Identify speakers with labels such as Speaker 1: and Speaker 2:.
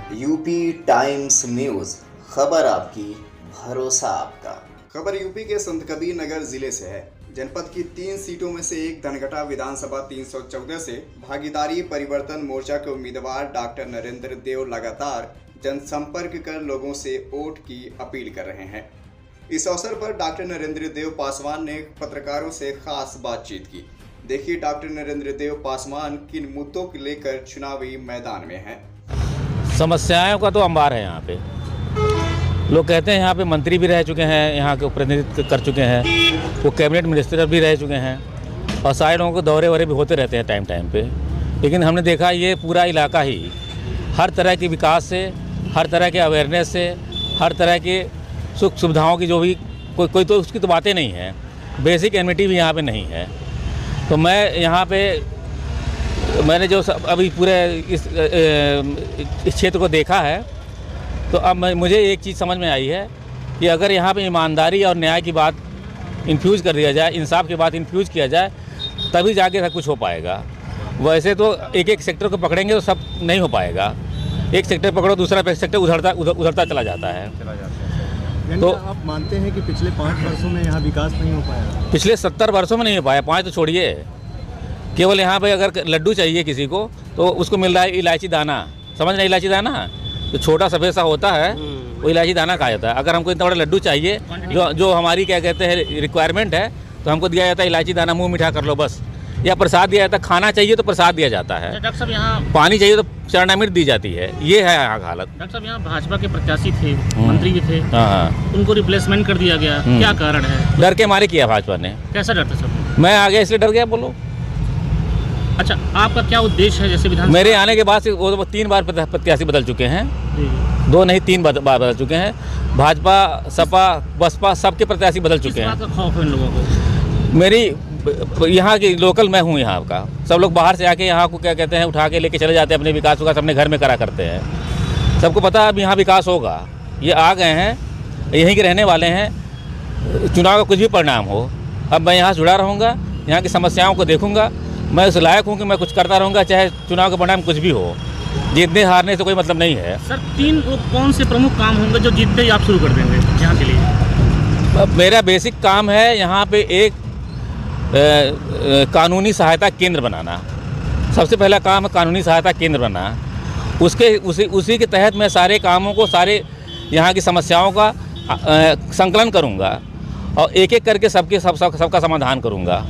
Speaker 1: UP times news, खबर आपकी, भरोसा आपका।
Speaker 2: खबर यूपी के संत कबीर नगर जिले से है। जनपद की 3 सीटों में से एक धनघटा विधानसभा 314 से भागीदारी परिवर्तन मोर्चा के उम्मीदवार डॉक्टर नरेंद्र देव लगातार जनसंपर्क कर लोगों से वोट की अपील कर रहे हैं। इस अवसर पर डॉक्टर नरेंद्र देव पासवान ने पत्रकारों से खास बातचीत की। देखिए डॉक्टर नरेंद्र देव पासवान किन मुद्दों को लेकर चुनावी मैदान में हैं।
Speaker 3: समस्याओं का तो अंबार है यहाँ पे। लोग कहते हैं यहाँ पे मंत्री भी रह चुके हैं, यहाँ के प्रतिनिधित्व कर चुके हैं, वो कैबिनेट मिनिस्टर भी रह चुके हैं और सारे लोगों को दौरे वरे भी होते रहते हैं टाइम पे। लेकिन हमने देखा ये पूरा इलाका ही हर तरह के विकास से, हर तरह के अवेयरनेस से, हर तरह के सुख सुविधाओं की जो भी कोई तो उसकी तो बातें नहीं है, बेसिक एमिनिटी भी यहाँ पे नहीं है। तो मैं यहाँ पे मैंने जो अभी पूरे इस क्षेत्र को देखा है, तो अब मुझे एक चीज़ समझ में आई है कि अगर यहाँ पे ईमानदारी और न्याय की बात इन्फ्यूज़ कर दिया जाए, इंसाफ की बात इन्फ्यूज़ किया जाए, तभी जाके सब कुछ हो पाएगा। वैसे तो एक एक सेक्टर को पकड़ेंगे तो सब नहीं हो पाएगा। एक सेक्टर पकड़ो, दूसरा सेक्टर उधरता चला जाता है।
Speaker 4: तो आप मानते हैं कि पिछले 5 वर्षों में यहाँ विकास नहीं हो पाया?
Speaker 3: पिछले 70 वर्षों में नहीं हो पाया, 5 तो छोड़िए। केवल यहाँ पे अगर लड्डू चाहिए किसी को तो उसको मिल रहा है इलायची दाना। समझ रहे इलायची दाना तो छोटा सफ़ेद सा होता है, वो इलायची दाना कहा जाता है। अगर हमको इतना बड़ा लड्डू चाहिए जो हमारी क्या कहते हैं रिक्वायरमेंट है, तो हमको दिया जाता है इलायची दाना, मुंह मीठा कर लो बस। या प्रसाद दिया जाता है, खाना चाहिए तो प्रसाद दिया जाता है।
Speaker 5: डॉक्टर साहब यहाँ
Speaker 3: पानी चाहिए तो चरणामृत दी जाती है। ये है यहाँ का हालत।
Speaker 5: डॉक्टर साहब यहाँ भाजपा के प्रत्याशी थे, मंत्री भी थे,
Speaker 3: हाँ,
Speaker 5: उनको रिप्लेसमेंट कर दिया गया, क्या कारण है?
Speaker 3: डर के मारे किया भाजपा ने।
Speaker 5: कैसा डॉक्टर साहब?
Speaker 3: मैं आ गया इसलिए डर गया, बोलो।
Speaker 5: अच्छा, आपका क्या उद्देश्य है? जैसे विधान
Speaker 3: मेरे आने के बाद से वो 3 बार प्रत्याशी बदल चुके हैं, 2 नहीं 3 बार बदल चुके हैं। भाजपा, सपा, बसपा सबके प्रत्याशी बदल चुके हैं।
Speaker 5: किस बात का खौफ है इन लोगों को?
Speaker 3: मेरी यहाँ की लोकल मैं हूँ यहाँ का। सब लोग बाहर से आके यहाँ को क्या कहते हैं उठा के लेके चले जाते हैं, अपने विकास अपने घर में करा करते हैं। सबको पता है अब यहाँ विकास होगा। ये आ गए हैं, यहीं के रहने वाले हैं। चुनाव का कुछ भी परिणाम हो, अब मैं यहाँ जुड़ा रहूँगा, यहाँ की समस्याओं को देखूँगा। मैं उस लायक हूँ कि मैं कुछ करता रहूँगा, चाहे चुनाव का परिणाम कुछ भी हो। जीतने हारने से कोई मतलब नहीं है।
Speaker 5: सर 3 वो कौन से प्रमुख काम होंगे जो जीतते ही आप शुरू कर देंगे यहाँ के लिए?
Speaker 3: मेरा बेसिक काम है यहाँ पे एक कानूनी सहायता केंद्र बनाना। सबसे पहला काम है कानूनी सहायता केंद्र बनाना। उसी के तहत मैं सारे कामों को, सारे यहाँ की समस्याओं का संकलन करूँगा और एक एक करके सबका समाधान करूँगा।